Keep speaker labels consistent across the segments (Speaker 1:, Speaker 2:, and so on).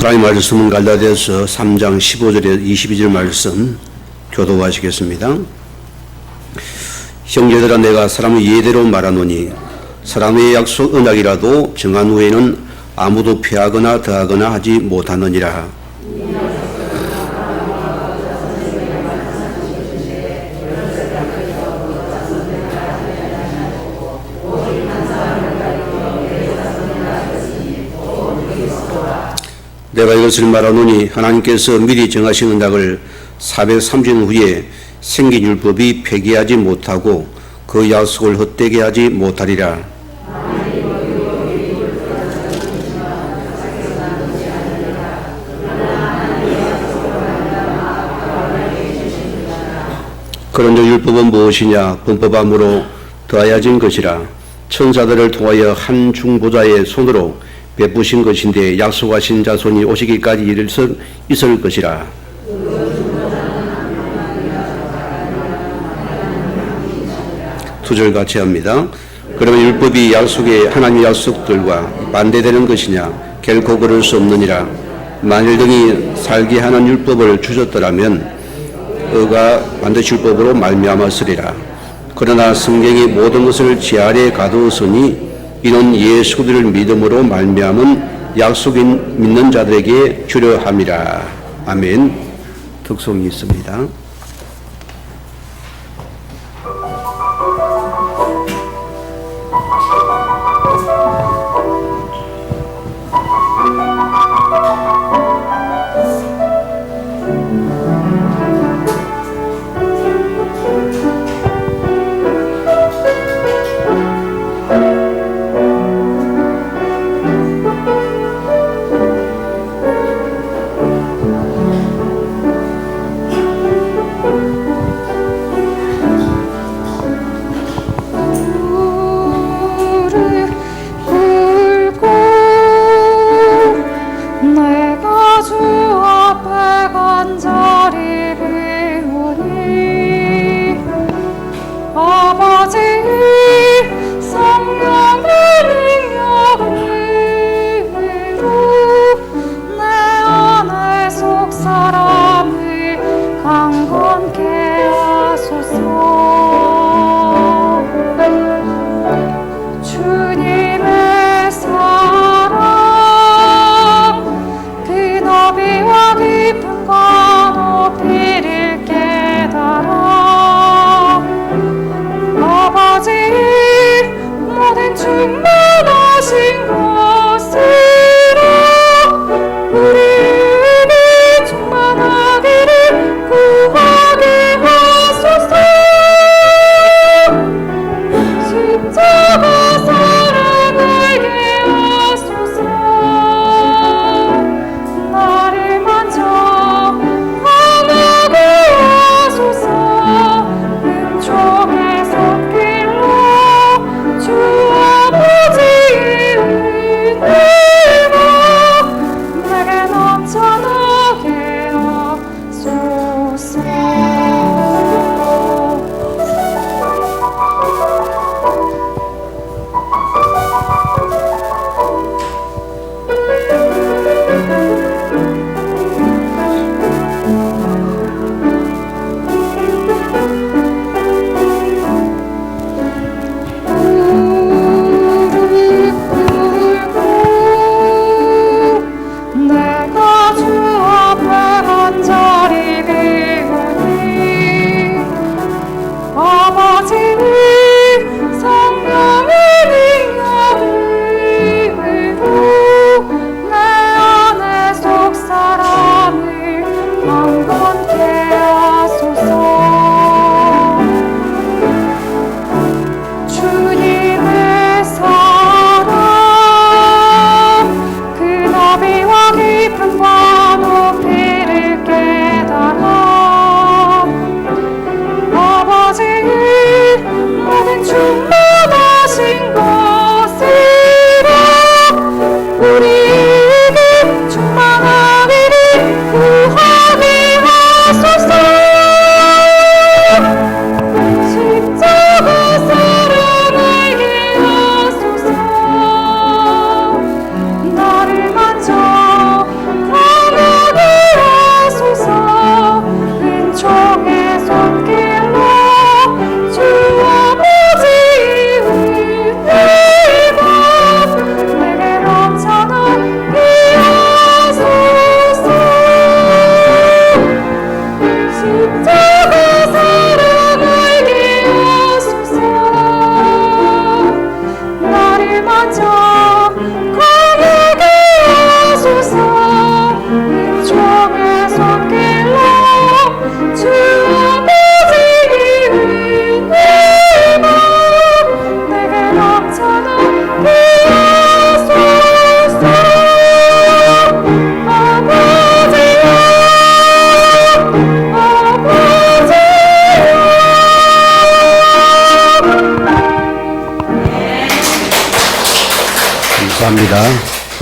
Speaker 1: 하나님 말씀은 갈라디아서 3장 15절에서 22절 말씀 교도하시겠습니다. 형제들아, 내가 사람의 예대로 말하노니 사람의 약속 언약이라도 정한 후에는 아무도 피하거나 더하거나 하지 못하느니라. 내가 이것을 말하노니 하나님께서 미리 정하신 언약을 430년 후에 생긴 율법이 폐기하지 못하고 그 약속을 헛되게 하지 못하리라. 그런즉 율법은 무엇이냐? 범법함으로 더하여진 것이라. 천사들을 통하여 한 중보자의 손으로 베푸신 것인데 약속하신 자손이 오시기까지 있을 것이라. 두 절 같이 합니다. 그러면 율법이 약속의 하나님의 약속들과 반대되는 것이냐? 결코 그럴 수 없느니라. 만일 등이 살게 하는 율법을 주셨더라면 그가 반드시 율법으로 말미암았으리라. 그러나 성경이 모든 것을 제 아래에 가두었으니 이는 예수 그리스도를 믿음으로 말미암은 약속인 믿는 자들에게 주려 함이라. 아멘. 특송이 있습니다.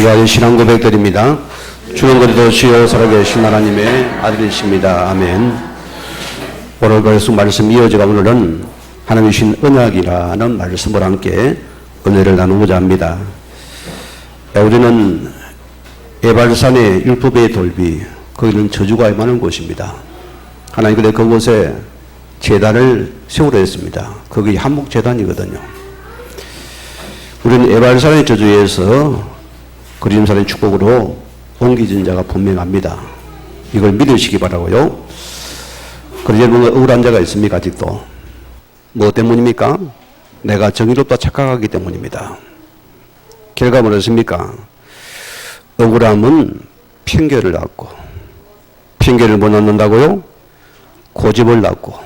Speaker 1: 이와 신앙 고백드립니다. 주는 그리도 주여 살아계신 하나님의 아들이십니다. 아멘. 오늘 말씀 이어지가 오늘은 하나님 주신 언약이라는 말씀을 함께 은혜를 나누고자 합니다. 우리는 에발산의 율법의 돌비, 거기는 저주가 임하는 곳입니다. 하나님께서 그곳에 제단을 세우려 했습니다. 그게 한목제단이거든요. 우리는 에발산의 저주에서 그리움산의 축복으로 옮겨진 자가 분명합니다. 이걸 믿으시기 바라고요. 그런데 여러분 억울한 자가 있습니까? 아직도. 뭐 때문입니까? 내가 정의롭다 착각하기 때문입니다. 결과는 어떻습니까? 억울함은 핑계를 낳고, 핑계를 못 낳는다고요? 고집을 낳고,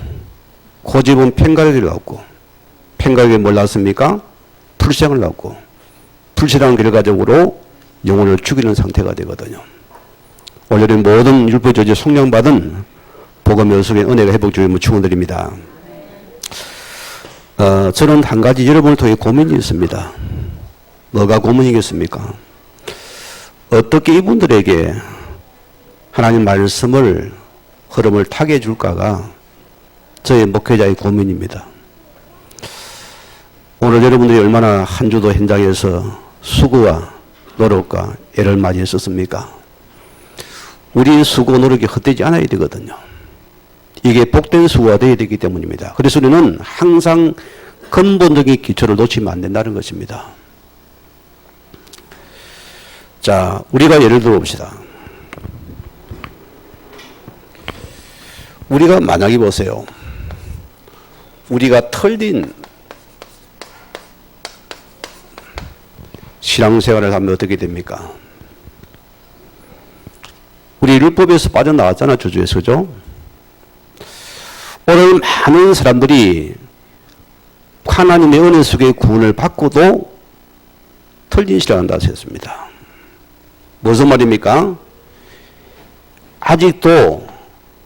Speaker 1: 고집은 팽가르기를 낳고, 팽가르기 뭘 낳습니까? 풀생을 낳고, 풀생한 결과적으로 영혼을 죽이는 상태가 되거든요. 오늘은 모든 율법 저지 속량받은 복음의 속에 은혜가 회복주의 축원드립니다. 저는 한 가지 여러분을 통해 고민이 있습니다. 뭐가 고민이겠습니까? 어떻게 이분들에게 하나님 말씀을 흐름을 타게 해줄까가 저의 목회자의 고민입니다. 오늘 여러분들이 얼마나 한 주도 현장에서 수고와 노력과 애를 많이 했었습니까? 우리 수고 노력이 헛되지 않아야 되거든요. 이게 복된 수고가 되어야 되기 때문입니다. 그래서 우리는 항상 근본적인 기초를 놓치면 안 된다는 것입니다. 자, 우리가 예를 들어 봅시다. 우리가 만약에 보세요. 우리가 털린 신앙생활을 하면 어떻게 됩니까? 우리 율법에서 빠져나왔잖아, 저주에서. 그죠? 오늘 많은 사람들이 하나님의 은혜 속의 구원을 받고도 털린 신앙을 한다 했습니다. 무슨 말입니까? 아직도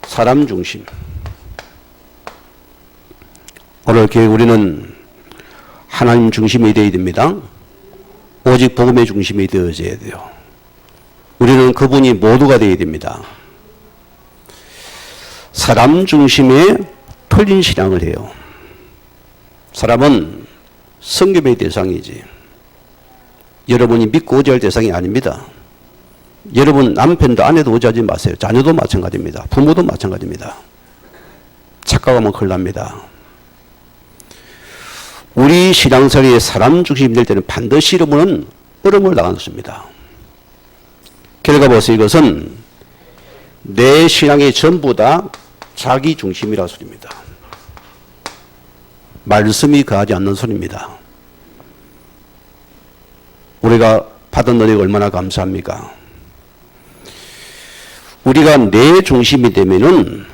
Speaker 1: 사람 중심. 오늘 교회 우리는 하나님 중심이 되어야 됩니다. 오직 복음의 중심이 되어져야 돼요. 우리는 그분이 모두가 되어야 됩니다. 사람 중심의 틀린 신앙을 해요. 사람은 성경의 대상이지 여러분이 믿고 의지할 대상이 아닙니다. 여러분 남편도 아내도 의지하지 마세요. 자녀도 마찬가지입니다. 부모도 마찬가지입니다. 착각하면 큰일 납니다. 우리 신앙생활이 사람 중심이 될 때는 반드시 여러분은 얼음을 나가놓습니다. 결과 보세요. 이것은 내 신앙이 전부 다 자기 중심이라 소리입니다. 말씀이 거하지 않는 소리입니다. 우리가 받은 은혜가 얼마나 감사합니까? 우리가 내 중심이 되면은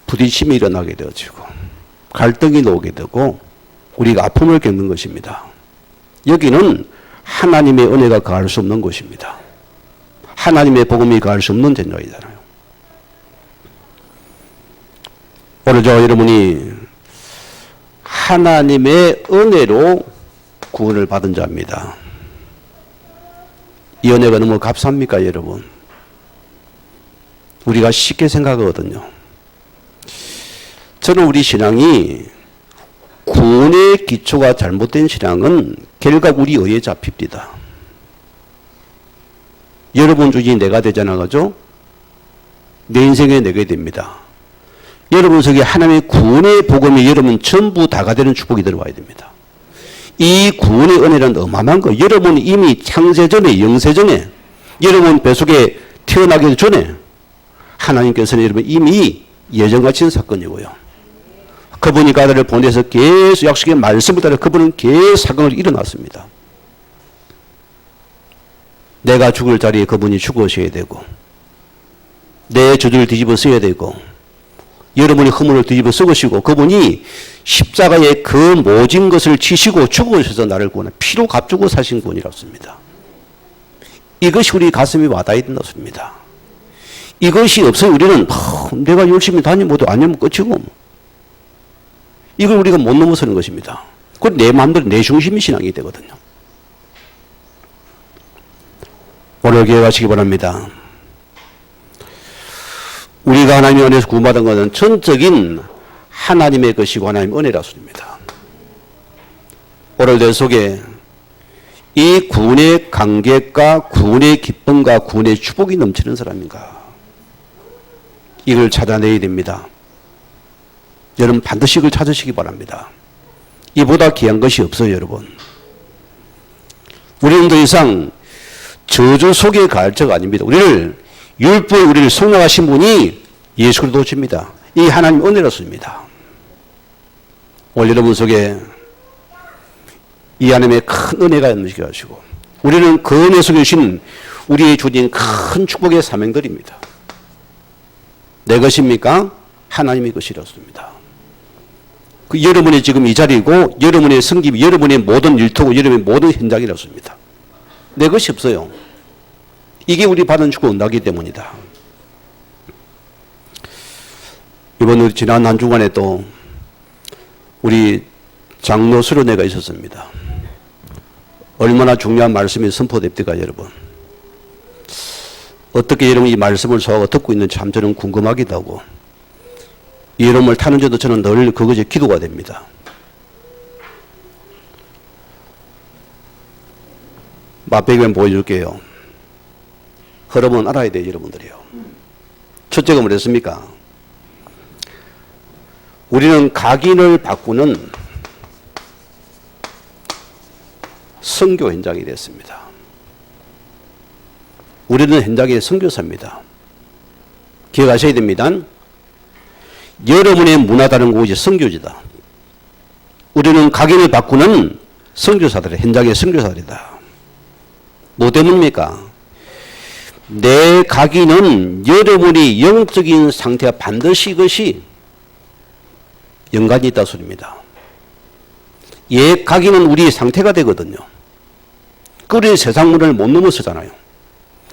Speaker 1: 부딪힘이 일어나게 되어지고 갈등이 나오게 되고 우리가 아픔을 겪는 것입니다. 여기는 하나님의 은혜가 가할 수 없는 곳입니다. 하나님의 복음이 가할 수 없는 전장이잖아요. 오늘 저와 여러분이 하나님의 은혜로 구원을 받은 자입니다. 이 은혜가 너무 값쌉니까, 여러분? 우리가 쉽게 생각하거든요. 저는 우리 신앙이 구원의 기초가 잘못된 신앙은 결국 우리 의에 잡힙니다. 여러분 주인이 내가 되잖아, 그죠? 내 인생에 내게 됩니다. 여러분 속에 하나님의 구원의 복음이 여러분 전부 다가 되는 축복이 들어와야 됩니다. 이 구원의 은혜는 어마어마한 거. 여러분이 이미 창세 전에, 영세 전에, 여러분 뱃속에 태어나기 전에 하나님께서는 여러분 이미 예정하신 사건이고요. 그분이 아들을 보내서 계속 약속의 말씀을 따라 그분은 계속 사건을 일어났습니다. 내가 죽을 자리에 그분이 죽으셔야 되고 내 저주를 뒤집어 써야 되고 여러분이 허물을 뒤집어 쓰시고 그분이 십자가에 그 모진 것을 지시고 죽으셔서 나를 구원해 피로 값주고 사신 분이라고 씁니다. 이것이 우리 가슴에 와닿아야 된다고 씁니다. 이것이 없어요. 우리는 내가 열심히 다니고도 아니면 끝이고 이걸 우리가 못 넘어서는 것입니다. 그건 내 마음대로 내 중심이 신앙이 되거든요. 오늘 기억하시기 바랍니다. 우리가 하나님의 은혜에서 구원받은 것은 전적인 하나님의 것이고 하나님의 은혜라 소리입니다. 오늘 내 속에 이 구원의 감격과 구원의 기쁨과 구원의 축복이 넘치는 사람인가? 이걸 찾아내야 됩니다. 여러분 반드시 이걸 찾으시기 바랍니다. 이보다 귀한 것이 없어요, 여러분. 우리는 더 이상 저주 속에 갈 자가 아닙니다. 율법에 우리를 속량하신 분이 예수 그리스도십니다. 이 하나님 은혜로서입니다. 오늘 여러분 속에 이 하나님의 큰 은혜가 넘치게 하시고 우리는 그 은혜 속에 계신 우리의 주님 큰 축복의 사명들입니다. 내 것입니까? 하나님의 것이라습니다. 그 여러분이 지금 이 자리고 여러분의 성김이 여러분의 모든 일터고 여러분의 모든 현장이라습니다. 내 것이 없어요. 이게 우리 받은 축복 은혜이기 때문이다. 이번 지난 한 주간에 또 우리 장로 수련회가 있었습니다. 얼마나 중요한 말씀이 선포됩니까, 여러분? 어떻게 여러분 이 말씀을 소화하고 듣고 있는지 참 저는 궁금하기도 하고 이 여러분을 타는 저도 저는 늘 그것이 기도가 됩니다. 맛배기만 보여줄게요. 흐름은 알아야 돼요, 여러분들이요. 첫째가 뭐랬습니까? 우리는 각인을 바꾸는 선교 현장이 됐습니다. 우리는 현장의 선교사입니다. 기억하셔야 됩니다. 여러분의 문화 다른 곳이 선교지다. 우리는 각인을 바꾸는 선교사들, 현장의 선교사들이다. 뭐 때문입니까? 내 각인은 여러분의 영적인 상태와 반드시 이것이 연관이 있다 소리입니다. 옛 각인은 우리의 상태가 되거든요. 우리 세상 문화를 못 넘어서잖아요.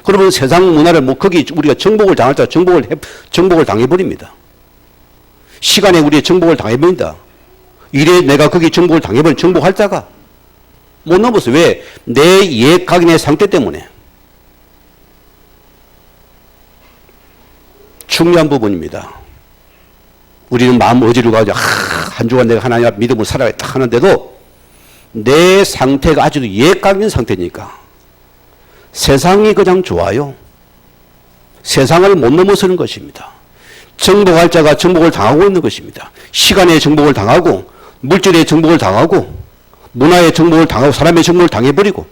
Speaker 1: 그러면 세상 문화를 거기 우리가 정복을 당할 때 정복을 당해버립니다. 시간에 우리의 정복을 당해버린다. 이래 내가 거기 정복을 당해버린 정복할 자가 못 넘었어요. 왜? 내 옛 각인의 상태 때문에. 중요한 부분입니다. 우리는 마음 어지르고 가지고 한 주간 내가 하나님 앞 믿음으로 살아야겠다 하는데도 내 상태가 아주 옛 각인 상태니까 세상이 그냥 좋아요. 세상을 못 넘어서는 것입니다. 정복할 자가 정복을 당하고 있는 것입니다. 시간의 정복을 당하고 물질의 정복을 당하고 문화의 정복을 당하고 사람의 정복을 당해버리고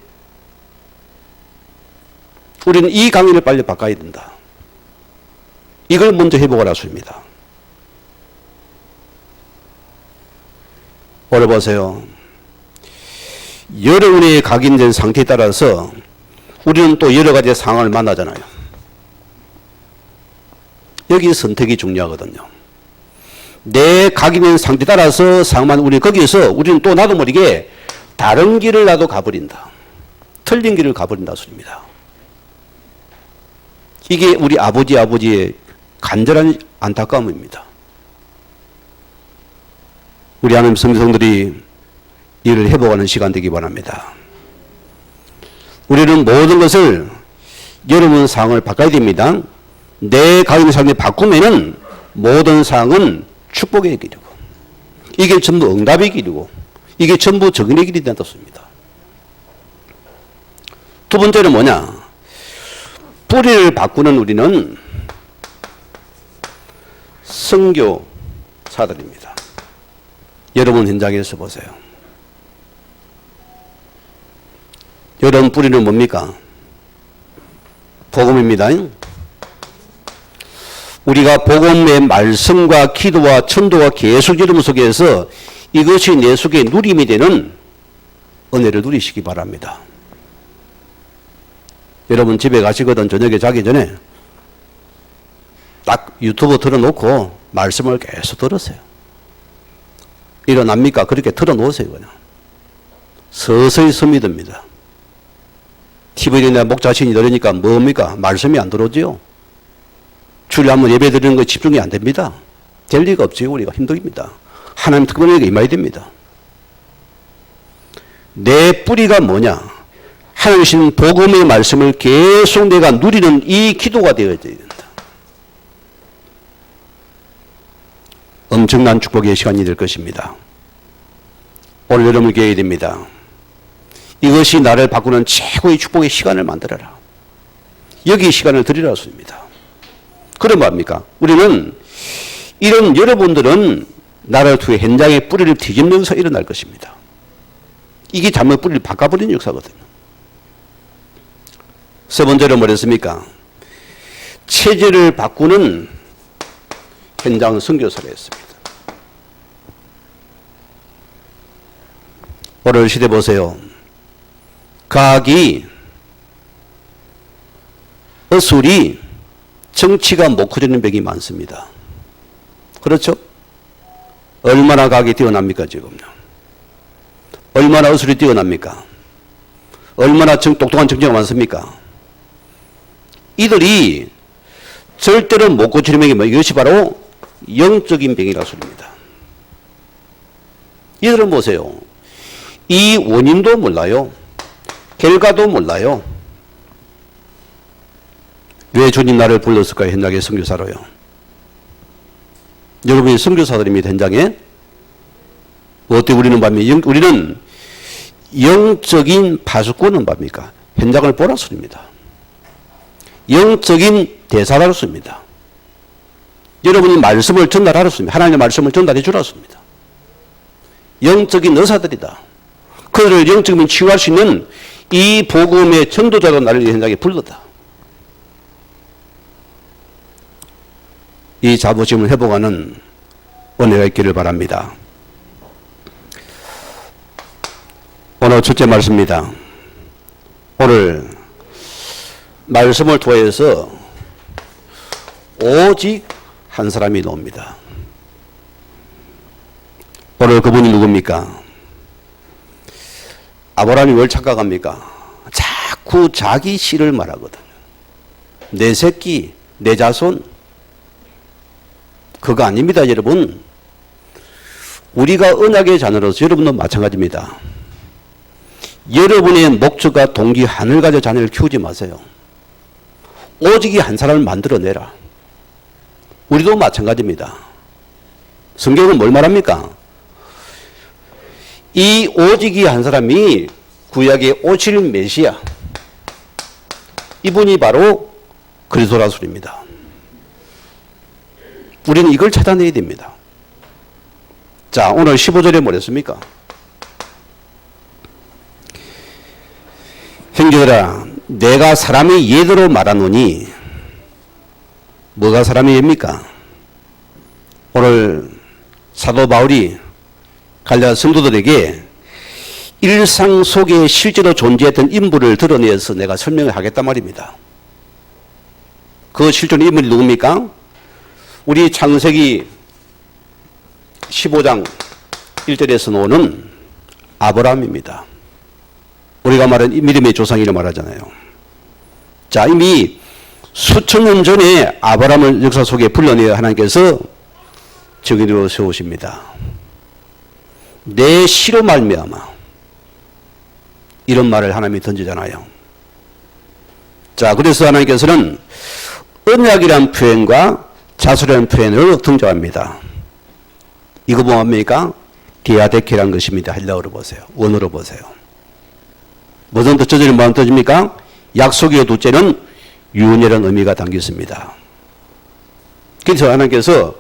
Speaker 1: 우리는 이 강의를 빨리 바꿔야 된다. 이걸 먼저 회복을 하십니다. 오늘 보세요. 여러분의 각인된 상태에 따라서 우리는 또 여러 가지 상황을 만나잖아요. 여기 선택이 중요하거든요. 내 각인된 상태에 따라서 상황만 우리 거기서 우리는 또 나도 모르게 다른 길을 나도 가버린다. 틀린 길을 가버린다 소리입니다. 이게 우리 아버지의 간절한 안타까움입니다. 우리 하나님 성도들이 이를 회복하는 시간 되기 바랍니다. 우리는 모든 것을 여러분 상황을 바꿔야 됩니다. 내 가진 상황을 바꾸면은 모든 상황은 축복의 길이고 이게 전부 응답의 길이고 이게 전부 적응의 길이 된다 습니다. 두 번째는 뭐냐? 뿌리를 바꾸는 우리는 선교사들입니다. 여러분 현장에서 보세요. 여러분 뿌리는 뭡니까? 복음입니다. 우리가 복음의 말씀과 기도와 천도와 계속 여러분 속에서 이것이 내 속에 누림이 되는 은혜를 누리시기 바랍니다. 여러분 집에 가시거든 저녁에 자기 전에 딱 유튜브 틀어놓고 말씀을 계속 들으세요. 일어납니까? 그렇게 틀어놓으세요. 그냥 서서히 스며듭니다. TV에 내 목자신이 들으니까 뭡니까? 말씀이 안 들어오지요. 주일에 한번 예배 드리는 거 집중이 안 됩니다. 될 리가 없지요. 우리가 힘듭니다. 하나님 특권에게 임해야 됩니다. 내 뿌리가 뭐냐? 하나님 주신 복음의 말씀을 계속 내가 누리는 이 기도가 되어야 된다. 엄청난 축복의 시간이 될 것입니다. 오늘 여러분을 기회가 됩니다. 이것이 나를 바꾸는 최고의 축복의 시간을 만들어라. 여기 시간을 드리라 소입니다. 그럼 뭐합니까? 우리는 이런 여러분들은 나를 통해 현장의 뿌리를 뒤집면서 일어날 것입니다. 이게 잘못 뿌리를 바꿔버리는 역사거든요. 세 번째로 뭐랬습니까? 체질을 바꾸는 현장 선교사를 했습니다. 오늘 시대 보세요. 가학이, 어술이, 정치가 못 커지는 병이 많습니다. 그렇죠? 얼마나 가학이 뛰어납니까 지금요? 얼마나 어술이 뛰어납니까? 얼마나 똑똑한 정치가 많습니까? 이들이 절대로 못 고치는 병이 뭐 이것이 바로 영적인 병이라 소리입니다. 이들은 보세요. 이 원인도 몰라요. 결과도 몰라요. 왜 주님 나를 불렀을까요? 현장의 선교사로요. 여러분이 선교사들입니다. 현장에. 어떻게 우리는 뭡니까? 우리는 영적인 파수꾼은 뭡니까? 현장을 보라 소리입니다. 영적인 대사라는 소리입니다. 여러분이 말씀을 전달하라 소리입니다. 하나님의 말씀을 전달해 주라 소리입니다. 영적인 의사들이다. 그들을 영적인 치유할 수 있는 이 복음의 전도자로 나를 현장에 불렀다. 이 자부심을 회복하는 은혜가 있기를 바랍니다. 오늘 첫째 말씀입니다. 오늘 말씀을 통해서 오직 한 사람이 나옵니다. 오늘 그분이 누굽니까? 아브라함이 뭘 착각합니까? 자꾸 자기 씨를 말하거든요. 내 새끼, 내 자손. 그거 아닙니다, 여러분. 우리가 언약의 자녀로서 여러분도 마찬가지입니다. 여러분의 목적과 동기 하늘 가져 자녀를 키우지 마세요. 오직이 한 사람을 만들어내라. 우리도 마찬가지입니다. 성경은 뭘 말합니까? 이 오직이 한 사람이 구약의 오실 메시아, 이분이 바로 그리스도라 소리입니다. 우리는 이걸 찾아내야 됩니다. 자, 오늘 15절에 뭐랬습니까? 형제들아, 내가 사람의 예대로 말하노니, 뭐가 사람의 예입니까? 오늘 사도 바울이 갈라디아 성도들에게 일상 속에 실제로 존재했던 인물을 드러내서 내가 설명을 하겠단 말입니다. 그 실존 인물이 누굽니까? 우리 창세기 15장 1절에서 나오는 아브라함입니다. 우리가 말하는 믿음의 조상이라 말하잖아요. 자, 이미 수천 년 전에 아브라함을 역사 속에 불러내어 하나님께서 정의로 세우십니다. 내 씨로 말미암아, 이런 말을 하나님이 던지잖아요. 자, 그래서 하나님께서는 언약이라는 표현과 자수라는 표현을 등장합니다. 이거 뭡니까? 디아데케라는 것입니다. 헬라어로 보세요. 원어로 보세요. 무슨 뜻절이 뭐라는 뜻입니까? 약속의 둘째는 유언이라는 의미가 담겨 있습니다. 그래서 하나님께서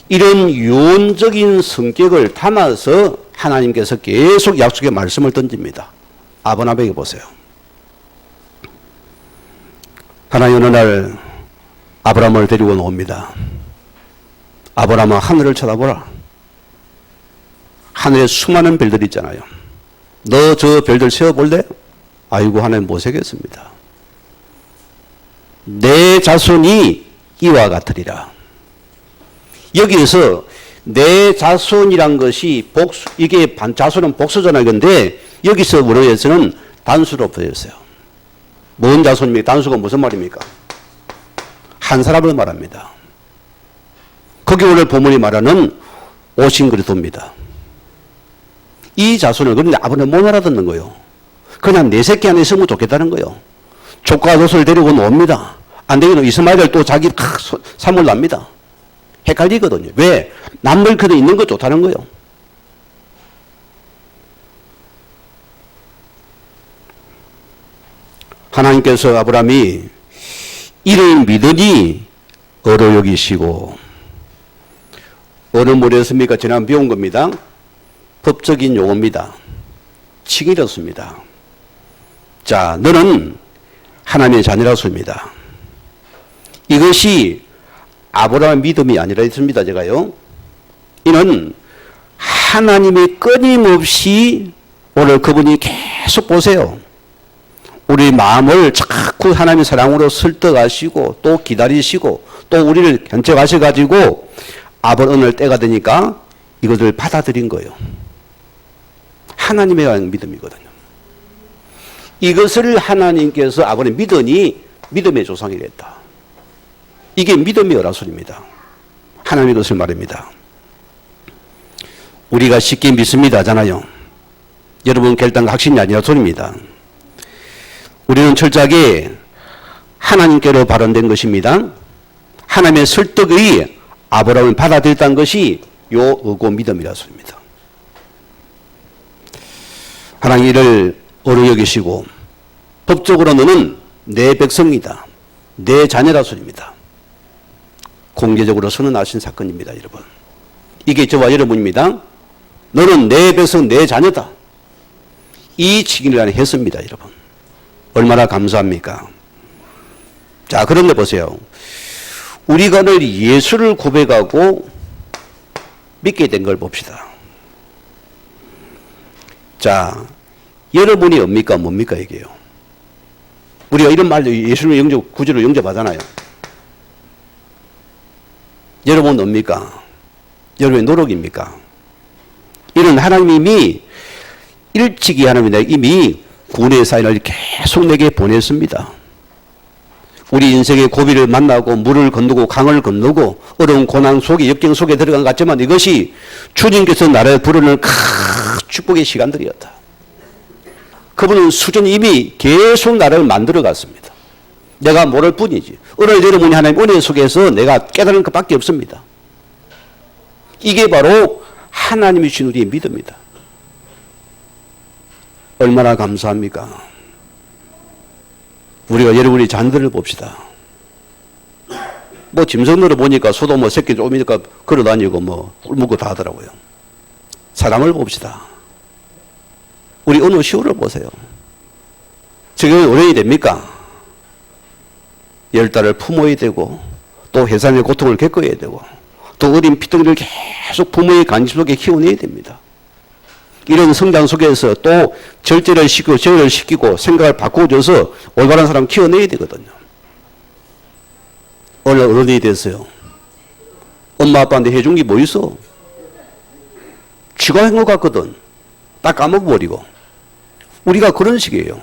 Speaker 1: 이런 유언적인 성격을 담아서 하나님께서 계속 약속의 말씀을 던집니다. 아브라함에게 보세요. 하나님 어느 날 아브라함을 데리고 나옵니다. 아브라함아, 하늘을 쳐다보라. 하늘에 수많은 별들이 있잖아요. 너 저 별들 세어볼래? 아이고, 하나님 못 세겠습니다. 내 자손이 이와 같으리라. 여기에서 내 자손이란 것이 복수, 이게 자손은 복수잖아요. 근데 여기서 원어에서는 단수로 보였어요. 뭔 자손입니까? 단수가 무슨 말입니까? 한 사람을 말합니다. 거기 오늘 본문이 말하는 오신 그리스도입니다. 이 자손을, 그런데 아버지는 못 알아듣는 거예요. 그냥 내 새끼 안에 있으면 좋겠다는 거예요. 조카 롯을 데리고 놉니다. 안 되면 이스마엘을 또 자기 삶을 납니다. 헷갈리거든요. 왜? 남들 그대 있는 거 좋다는 거예요. 하나님께서 아브라함이 이를 믿으니 어로 여기시고, 어는 뭐랬습니까? 지난 배운 겁니다. 법적인 용어입니다. 칭의였습니다. 자, 너는 하나님의 자녀라서입니다. 이것이 아브라함의 믿음이 아니라 했습니다. 제가요. 이는 하나님이 끊임없이 오늘 그분이 계속 보세요. 우리 마음을 자꾸 하나님의 사랑으로 설득하시고 또 기다리시고 또 우리를 견책하셔가지고 아브라함을 때가 되니까 이것을 받아들인 거예요. 하나님의 믿음이거든요. 이것을 하나님께서 아브라함이 믿으니 믿음의 조상이 됐다. 이게 믿음의 어라소리입니다. 하나님의 것을 말입니다. 우리가 쉽게 믿습니다 하잖아요. 여러분 결단 확신이 아니라 소리입니다. 우리는 철저하게 하나님께로 발언된 것입니다. 하나님의 설득이 아브라함을 받아들였다는 것이 요 의고 믿음이라 소리입니다. 하나님 이를 어루 여기시고 법적으로 너는 내 백성이다. 내 자녀라 소리입니다. 공개적으로 선언하신 사건입니다. 여러분. 이게 저와 여러분입니다. 너는 내 백성 내 자녀다. 이 칭의를 했습니다. 여러분. 얼마나 감사합니까? 자, 그런데 보세요. 우리가 늘 예수를 고백하고 믿게 된 걸 봅시다. 자, 여러분이 뭡니까? 뭡니까? 이게요. 우리가 이런 말로 예수를 구주로 영접하잖아요. 여러분 뭡니까? 여러분의 노력입니까? 이런 하나님이 일찍이 하나님이 이미 구원의 사인을 계속 내게 보냈습니다. 우리 인생의 고비를 만나고 물을 건너고 강을 건너고 어려운 고난 속에 역경 속에 들어간 것 같지만 이것이 주님께서 나를 부르는 큰 축복의 시간들이었다. 그분은 수준이 이미 계속 나를 만들어 갔습니다. 내가 모를 뿐이지. 오늘 여러분이 하나님 은혜 속에서 내가 깨달은 것밖에 없습니다. 이게 바로 하나님이 주신 우리의 믿음입니다. 얼마나 감사합니까? 우리가 여러분의 잔들을 봅시다. 뭐 짐승들을 보니까 소도 뭐 새끼 좀이니까 걸어다니고 뭐 꿀먹고 다 하더라고요. 사람을 봅시다. 우리 어느 시호를 보세요. 지금 어른이 됩니까? 10달을 품어야 되고 또 해산의 고통을 겪어야 되고 또 어린 피덩이를 계속 부모의 관심 속에 키워내야 됩니다. 이런 성장 속에서 또 절제를 시키고 제어를 시키고 생각을 바꿔줘서 올바른 사람 키워내야 되거든요. 오늘 어른이 됐어요. 엄마 아빠한테 해준 게 뭐 있어? 쥐가 한 것 같거든. 딱 까먹어버리고. 우리가 그런 식이에요.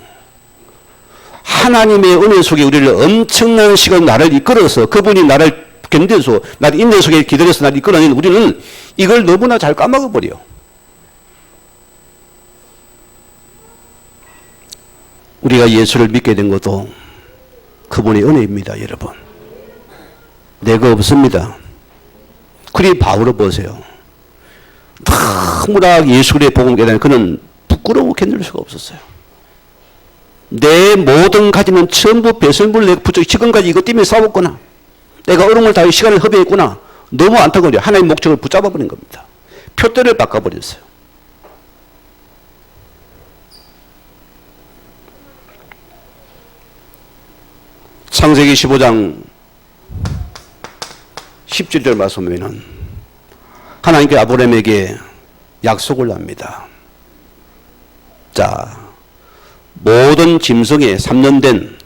Speaker 1: 하나님의 은혜 속에 우리를 엄청난 시간 나를 이끌어서 그분이 나를 견뎌서 나를 인내 속에 기다려서 나를 이끌어내는 우리는 이걸 너무나 잘 까먹어버려. 우리가 예수를 믿게 된 것도 그분의 은혜입니다. 여러분. 내가 없습니다. 그리 바울을 보세요. 너무나 예수 그리스도의 복음에 대한 그는 부끄러워 견딜 수가 없었어요. 내 모든 가지는 전부 배설물을 내가 붙여 지금까지 이것 때문에 싸웠구나. 내가 어려움을 다해 시간을 허비했구나. 너무 안타까워요. 하나님의 목적을 붙잡아버린 겁니다. 표대를 바꿔버렸어요. 창세기 15장 17절 말씀에는 하나님께 아브라함에게 약속을 합니다. 자, 모든 짐승에 3년 된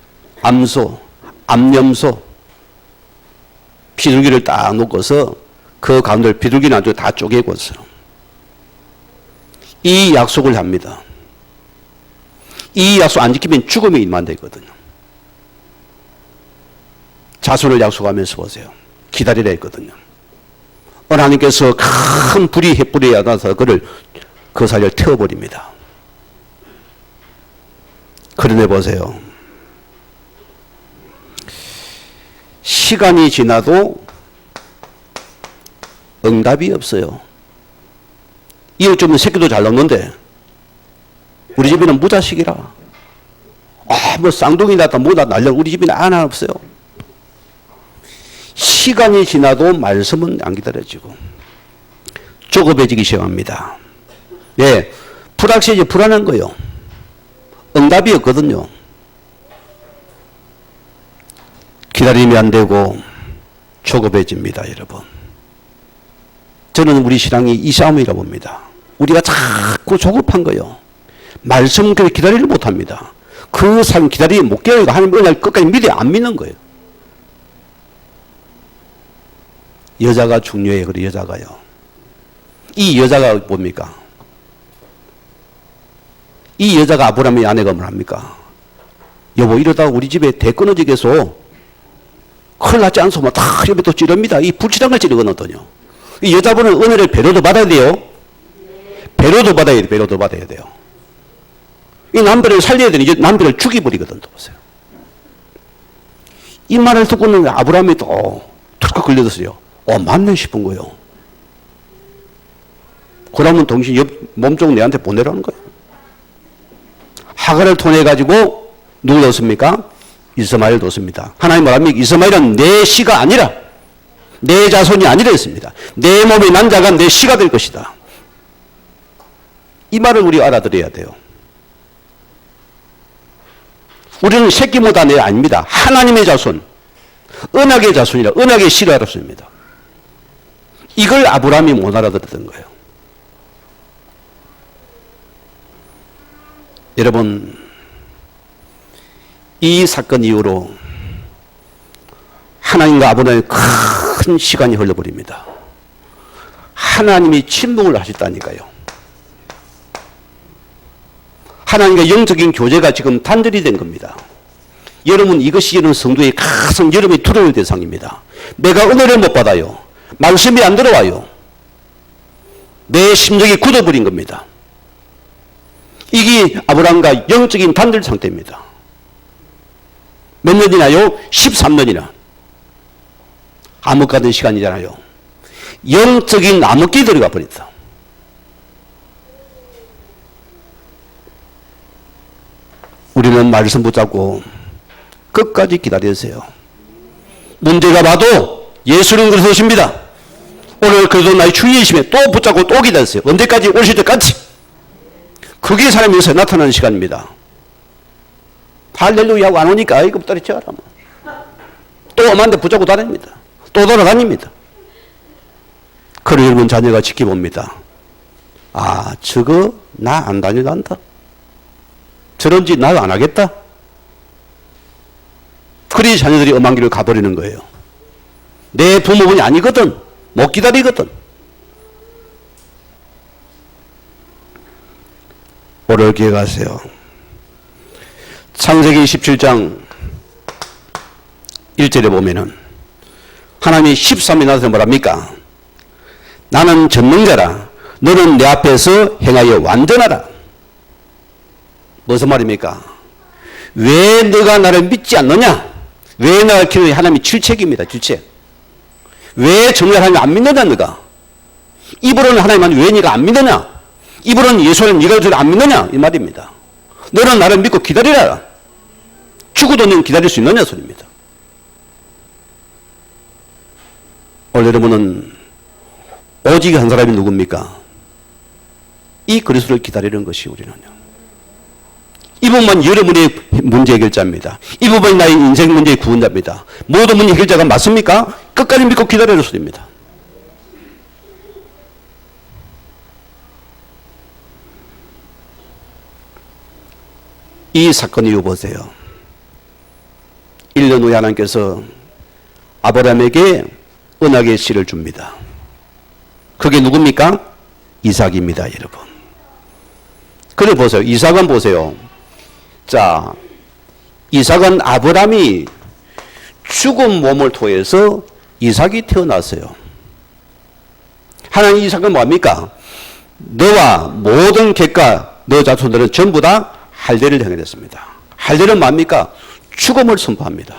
Speaker 1: 암소, 암염소, 비둘기를 딱 놓고서 그 가운데 비둘기는 아주 다 쪼개고서 이 약속을 합니다. 이 약속 안 지키면 죽음이 임한다거든요. 자손을 약속하면서 보세요. 기다리라 했거든요. 하나님께서 큰 불이 햇불이 나서 그 사이를 태워버립니다. 그러네 보세요. 시간이 지나도 응답이 없어요. 이웃 집 새끼도 잘 낳는데 우리 집에는 무자식이라. 뭐 쌍둥이 낳다 뭐다 날려. 우리 집에는 하나 없어요. 시간이 지나도 말씀은 안 기다려지고 조급해지기 시작합니다. 예, 불확실해지 불안한 거예요. 응답이 없거든요. 기다림이 안 되고 조급해집니다, 여러분. 저는 우리 신앙이 이 싸움이라고 봅니다. 우리가 자꾸 조급한 거예요. 말씀 기다리를 못합니다. 그 삶 기다리지 못 깨어요. 하나님 은혜를 끝까지 믿어 안 믿는 거예요. 여자가 중요해요. 그래 여자가요. 이 여자가 뭡니까? 이 여자가 아브라함의 아내가 뭐랍니까? 여보 이러다가 우리 집에 대 끊어지겠어. 큰일 났지 않소? 다 옆에 또 찌릅니다. 이 불치란 걸 찌르거든요. 이 여자분은 은혜를 배로도 받아야 돼요. 배로도 받아야 돼요. 배로도 받아야 돼요. 이 남편을 살려야 되니 이제 남편을 죽여버리거든. 또 보세요. 이 말을 듣고는 아브라함이 또 툭 걸려들었어요. 맞네 싶은 거예요. 그러면 동시에 옆 몸쪽 내한테 보내라는 거예요. 하갈을 통해 가지고 누굴 넣습니까? 이스마엘 넣습니다. 하나님 말합니다. 이스마엘은 내 씨가 아니라 내 자손이 아니라 했습니다. 내 몸이 난 자가 내 씨가 될 것이다. 이 말을 우리가 알아들어야 돼요. 우리는 새끼보다 내 아닙니다. 하나님의 자손, 언약의 자손이라 언약의 씨를 알았습니다. 이걸 아브라함이 못 알아들었던 거예요. 여러분, 이 사건 이후로 하나님과 아브라함의 큰 시간이 흘러버립니다. 하나님이 침묵을 하셨다니까요. 하나님과 영적인 교제가 지금 단절이 된 겁니다. 여러분 이것이 여러분 성도의 가장 여러분의 두려움의 대상입니다. 내가 은혜를 못 받아요. 말씀이 안 들어와요. 내 심정이 굳어버린 겁니다. 이게 아브라함과 영적인 단절 상태입니다. 몇 년이나요? 13년이나. 암흑 같은 시간이잖아요. 영적인 암흑기 들어가 버렸다. 우리는 말씀 붙잡고 끝까지 기다리세요. 문제가 와도 예수는 그러십니다. 오늘 그래도 나의 주님이시면 또 붙잡고 또 기다리세요. 언제까지? 오실 때까지. 그게 사람의 역사에 나타나는 시간입니다. 할렐루야 하고 안 오니까 아이고 떨어져라. 또 엄한데 붙잡고 다닙니다. 또 돌아다닙니다. 그래 여러분 자녀가 지켜봅니다. 아 저거 나 안 다녀간다. 저런 짓 나도 안 하겠다. 그래 자녀들이 엄한 길을 가버리는 거예요. 내 부모분이 아니거든. 못 기다리거든. 오늘 기억하세요. 창세기 17장 1절에 보면은 하나님이 13이 나서 뭐랍니까? 나는 전능자라. 너는 내 앞에서 행하여 완전하라. 무슨 말입니까? 왜 너가 나를 믿지 않느냐? 왜 나를 기도해? 하나님이 질책입니다. 질책. 왜 정말 하나님 안 믿느냐 너가? 입으로는 하나님은 왜 네가 안 믿느냐? 입으로는 예수를 네가 안 믿느냐? 이 말입니다. 너는 나를 믿고 기다리라. 죽어도 너는 기다릴 수 있느냐 소리입니다. 오늘 여러분은 오직 한 사람이 누굽니까? 이 그리스도를 기다리는 것이 우리는요. 이 부분만 여러분의 문제 해결자입니다. 이 부분이 나의 인생 문제의 구원자입니다. 모든 문제 해결자가 맞습니까? 끝까지 믿고 기다리는 소리입니다. 이 사건 이후 보세요. 1년 후에 하나님께서 아브라함에게 언약의 씨를 줍니다. 그게 누굽니까? 이삭입니다, 여러분. 그래 보세요. 이삭은 보세요. 자, 이삭은 아브라함이 죽은 몸을 통해서 이삭이 태어났어요. 하나님 이삭은 뭐합니까? 너와 모든 객과 너 자손들은 전부 다 할례를 행했습니다. 할례는 뭡니까? 죽음을 선포합니다.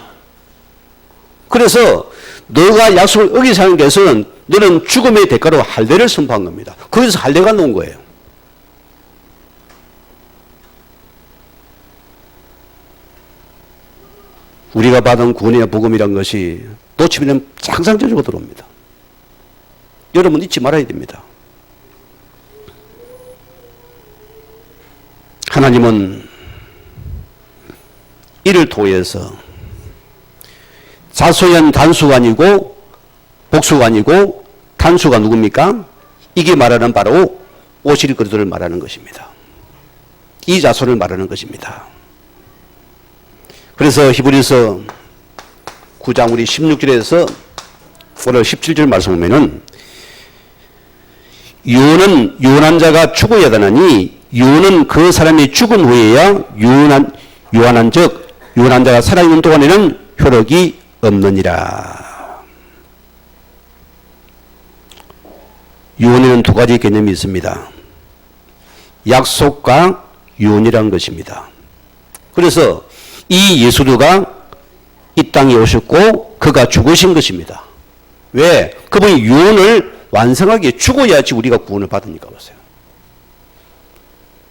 Speaker 1: 그래서 너가 약속을 어기지 않은 것은 너는 죽음의 대가로 할례를 선포한 겁니다. 거기서 할례가 나온 거예요. 우리가 받은 구원의 복음이란 것이 놓치면 항상 저주가 들어옵니다. 여러분 잊지 말아야 됩니다. 하나님은 이를 통해서 자소연 단수가 아니고 복수가 아니고 단수가 누굽니까? 이게 말하는 바로 오실 그리스도를 말하는 것입니다. 이 자손을 말하는 것입니다. 그래서 히브리서 9장 우리 16절에서 오늘 17절 말씀 보면은 유언은 유언한 자가 죽어야 되나니 유언은 그 사람이 죽은 후에야 유언한 즉 유언한 자가 살아있는 동안에는 효력이 없느니라. 유언에는 두 가지 개념이 있습니다. 약속과 유언이라는 것입니다. 그래서 이 예수가 이 땅에 오셨고 그가 죽으신 것입니다. 왜? 그분이 유언을 완성하게 죽어야지 우리가 구원을 받으니까 보세요.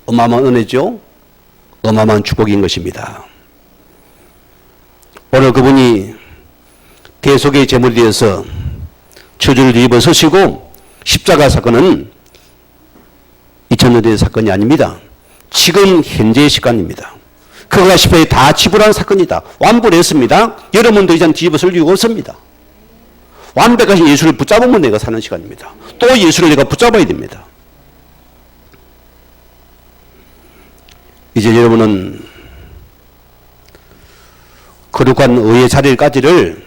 Speaker 1: 어마어마한 은혜죠? 어마어마한 축복인 것입니다. 오늘 그분이 대속의 제물에 대해서 저주를 입어 서시고 십자가 사건은 2000년 된 사건이 아닙니다. 지금 현재의 시간입니다. 그가 십자가에 다 지불한 사건이다. 완불 했습니다. 여러분도 이제 뒤집어 쓸 이유가 없습니다. 완벽하신 예수를 붙잡으면 내가 사는 시간입니다. 또 예수를 내가 붙잡아야 됩니다. 이제 여러분은 거룩한 의의 자리까지를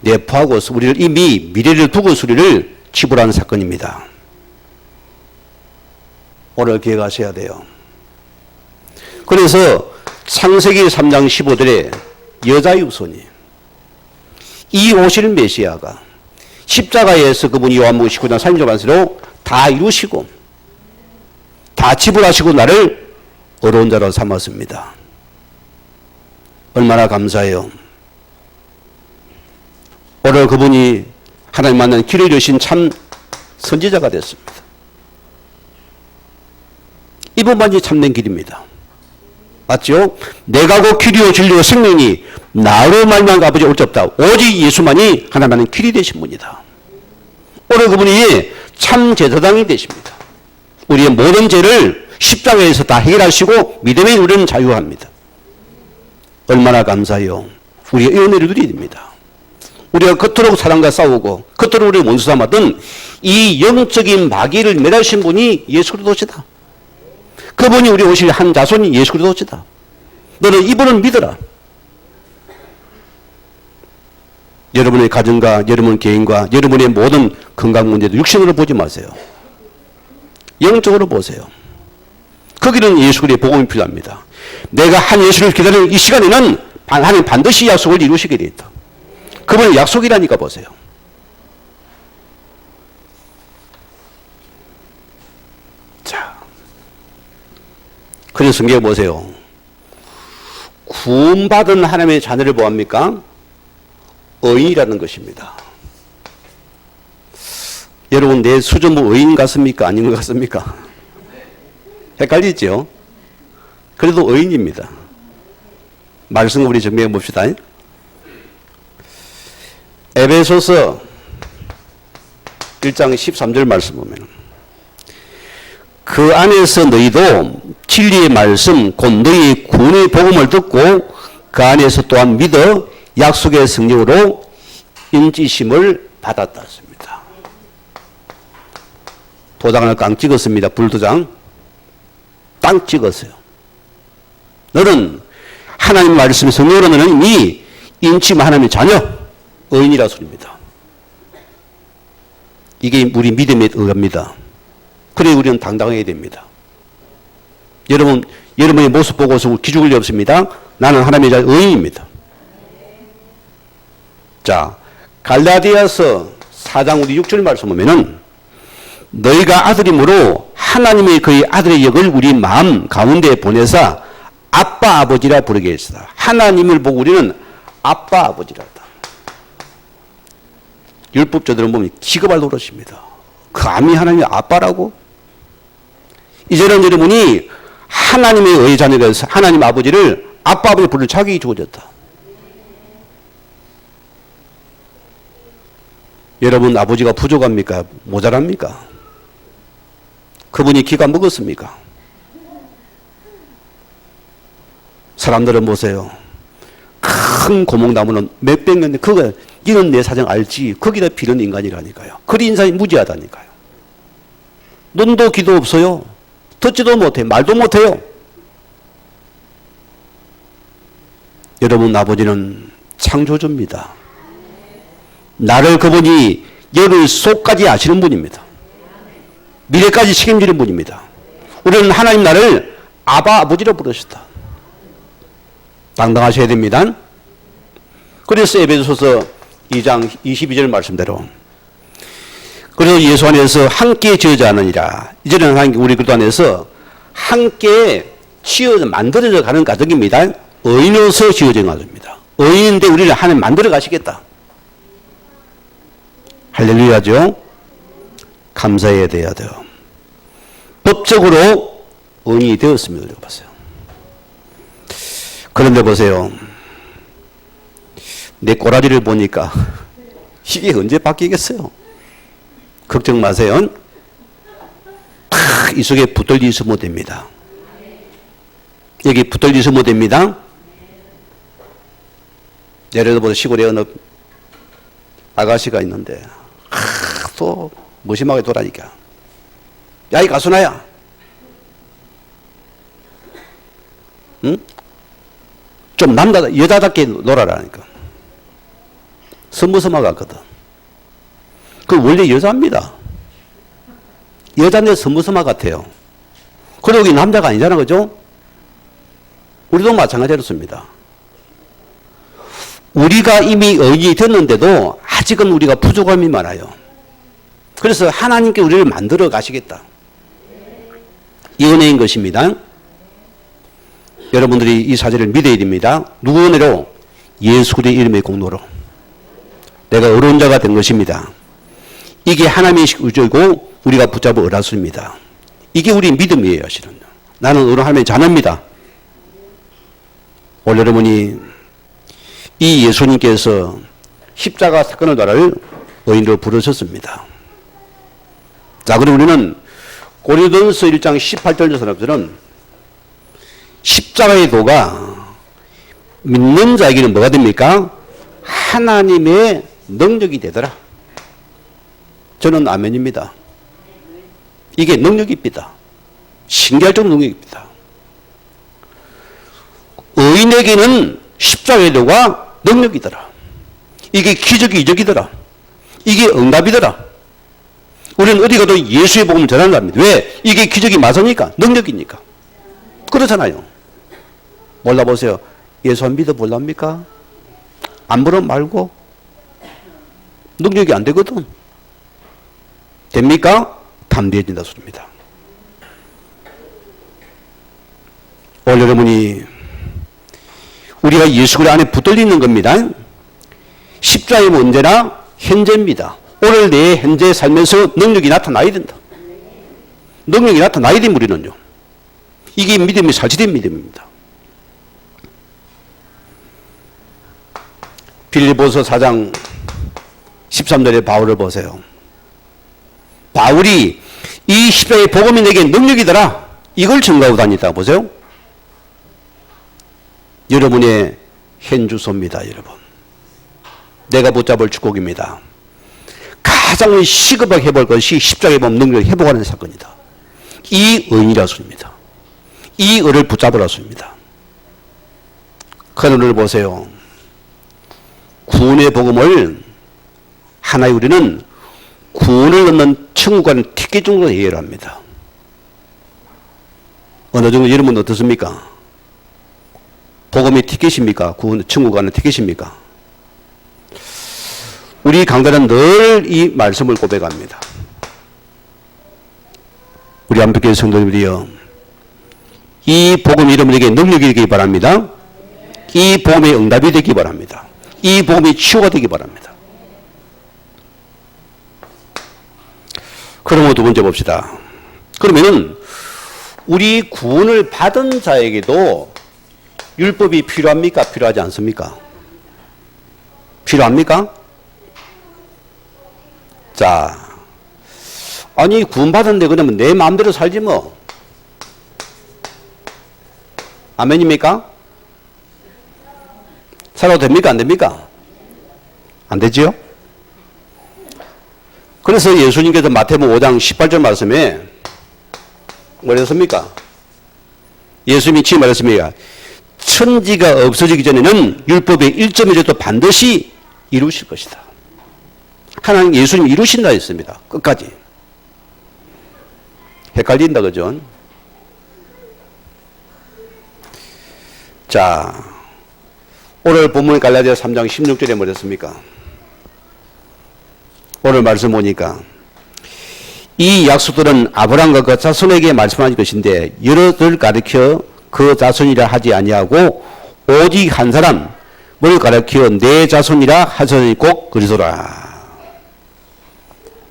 Speaker 1: 내포하고 우리를 이미 미래를 두고 우리를 지불하는 사건입니다. 오늘 기억하셔야 돼요. 그래서 창세기 3장 15절에 여자의 후손이 이 오실 메시아가 십자가에서 그분이 요한복음 19장 30절 말씀으로 다 이루시고 다 지불하시고 나를 어려운 자로 삼았습니다. 얼마나 감사해요. 오늘 그분이 하나님 만난 길을 여신 참 선지자가 됐습니다. 이분만이 참된 길입니다. 맞죠? 내가 곧 길이요 진리요 생명이 나로 말미암아 아버지 올 수 없다. 오직 예수만이 하나님의 길이 되신 분이다. 오늘 그분이 참 제사장이 되십니다. 우리의 모든 죄를 십자가에서 다 해결하시고 믿음에 우리는 자유합니다. 얼마나 감사해요. 우리가 이 은혜를 누려야 됩니다. 우리가 겉으로 사람과 싸우고 겉으로 우리를 원수 삼았던 이 영적인 마귀를 멸하신 분이 예수 그리스도시다. 그분이 우리 오실 한 자손이 예수 그리스도시다. 너는 이분을 믿어라. 여러분의 가정과 여러분 개인과 여러분의 모든 건강 문제도 육신으로 보지 마세요. 영적으로 보세요. 거기는 예수 그리스도의 복음이 필요합니다. 내가 한 예수를 기다리는 이 시간에는 하나님 반드시 약속을 이루시게 되어 있다. 그분의 약속이라니까 보세요. 자, 그래서 성경에 보세요. 구원받은 하나님의 자녀를 뭐합니까? 의인이라는 것입니다. 여러분 내 수전부 의인 같습니까? 아닌 것 같습니까? 헷갈리죠? 그래도 의인입니다. 말씀 우리 정리해 봅시다. 에베소서 1장 13절 말씀 보면 그 안에서 너희도 진리의 말씀 곧 너희 구원의 복음을 듣고 그 안에서 또한 믿어 약속의 성령으로 인지심을 받았다 했습니다. 도장을 깡 찍었습니다. 불도장 땅 찍었어요. 너는 하나님 말씀 성령으로 너는 이미 인침 하나님의 자녀 의인이라 소리입니다. 이게 우리 믿음의 의갑니다. 그래 우리는 당당해야 됩니다. 여러분의 모습 보고서 기죽을 리 없습니다. 나는 하나님의 자녀 의인입니다. 자, 갈라디아서 4장 우리 6절 말씀 보면은 너희가 아들이므로 하나님의 그의 아들의 역을 우리 마음 가운데 보내사 아빠 아버지라 부르게 했다. 하나님을 보고 우리는 아빠 아버지라 했다. 율법자들은 보면 기겁할 노릇입니다. 감히 하나님의 아빠라고? 이제는 여러분이 하나님의 의자녀가 돼서 하나님 아버지를 아빠 아버지 부를 자격이 주어졌다. 여러분 아버지가 부족합니까? 모자랍니까? 그분이 기가 먹었습니까? 사람들은 보세요. 큰 고목나무는 몇백 년, 그거, 니는 내 사정 알지. 거기다 비는 인간이라니까요. 그리 인간이 무지하다니까요. 눈도 귀도 없어요. 듣지도 못해요. 말도 못해요. 여러분 아버지는 창조주입니다. 나를 그분이 열흘 속까지 아시는 분입니다. 미래까지 책임지는 분입니다. 우리는 하나님 나를 아바 아버지로 부르셨다. 당당하셔야 됩니다. 그래서 에베소서 2장 22절 말씀대로 그래서 예수 안에서 함께 지어져 하느니라. 이제는 하나님 우리 그리스도 안에서 함께 만들어져 가는 과정입니다. 의인으로서 지어진 과정입니다. 의인인데 우리를 하나님 만들어 가시겠다. 할렐루야죠. 감사해야 돼요. 법적으로 의인이 되었습니다. 보세요. 그런데 보세요. 내 꼬라지를 보니까 이게 언제 바뀌겠어요? 걱정 마세요. 이 속에 붙들려 있으면 됩니다. 여기 붙들려 있으면 됩니다. 예를 들어 시골에 어느 아가씨가 있는데 또 무심하게 돌아니까 야 이 가수나야 응? 좀 여자답게 놀아라니까 서머서마 같거든. 그 원래 여자입니다. 여자인데 서머서마 같아요. 그리고 여기 남자가 아니잖아, 그죠? 우리도 마찬가지였습니다. 우리가 이미 의인이 됐는데도 아직은 우리가 부족함이 많아요. 그래서 하나님께 우리를 만들어 가시겠다. 이 은혜인 것입니다. 여러분들이 이 사실을 믿어야 됩니다. 누구 은혜로? 예수 그리스도의 이름의 공로로. 내가 의로운 자가 된 것입니다. 이게 하나님의 의지고 우리가 붙잡은 의라수입니다. 이게 우리 믿음이에요, 실은. 나는 의로운 하나님의 자녀입니다. 오늘 여러분이 이 예수님께서 십자가 사건을 나라를 의인으로 부르셨습니다. 자, 그럼 우리는 고린도전서 1장 18절 사람들은 십자가의 도가 믿는 자에게는 뭐가 됩니까? 하나님의 능력이 되더라. 저는 아멘입니다. 이게 능력입니다. 신기할 정도 능력입니다. 의인에게는 십자가의 도가 능력이더라. 이게 기적이 이적이더라. 이게 응답이더라. 우리는 어디 가도 예수의 복음을 전한답니다. 왜? 이게 기적이 맞으니까, 능력이니까. 그렇잖아요. 몰라보세요. 예수 안 믿어 볼랍니까? 안 보러 말고. 능력이 안 되거든. 됩니까? 담대해진다 소리입니다. 오늘 여러분이 우리가 예수 그리스도 안에 붙들려 있는 겁니다. 십자가의 언제나 현재입니다. 오늘 내 현재 살면서 능력이 나타나야 된다. 능력이 나타나야 됩니다. 우리는요. 이게 믿음이 사실인 믿음입니다. 빌립보서 4장 13절에 바울을 보세요. 바울이 이 십자가의 복음이 내게 능력이더라. 이걸 증거하고 다니다 보세요. 여러분의 현주소입니다. 여러분. 내가 붙잡을 축복입니다. 가장 시급하게 해볼 것이 십자가의 복음 능력을 회복하는 사건이다. 이 의인이라서입니다. 이 의를 붙잡으라서입니다. 그런을 보세요. 구원의 복음을 하나의 우리는 구원을 얻는 천국과는 티켓 정도로 이해를 합니다. 어느 정도 여러분 어떻습니까? 복음이 티켓입니까? 구원, 천국 가는 티켓입니까? 우리 강단은 늘 이 말씀을 고백합니다. 우리 안백교회 성도들이여, 이 복음이 여러분에게 능력이 되기 바랍니다. 이 복음의 응답이 되기 바랍니다. 이 복음이 치유가 되기 바랍니다. 그러면 두 번째 봅시다. 그러면은 우리 구원을 받은 자에게도 율법이 필요합니까? 필요하지 않습니까? 필요합니까? 자, 아니 구원받았는데 그러면 내 마음대로 살지 뭐. 아멘입니까? 살아도 됩니까? 안 됩니까? 안 되지요? 그래서 예수님께서 마태복음 5장 18절 말씀에 뭐랬습니까? 예수님이 지금 말했습니다. 천지가 없어지기 전에는 율법의 1점이라도 반드시 이루실 것이다. 하나님 예수님이 이루신다 했습니다. 끝까지. 헷갈린다 그죠? 자, 오늘 본문 갈라디아 3장 16절에 뭐랬습니까? 오늘 말씀 보니까 이 약속들은 아브라함과 그 자손에게 말씀하신 것인데 여러들 가르쳐 그 자손이라 하지 아니하고 오직 한 사람을 가르쳐 내 자손이라 하시니 꼭 그리스도라.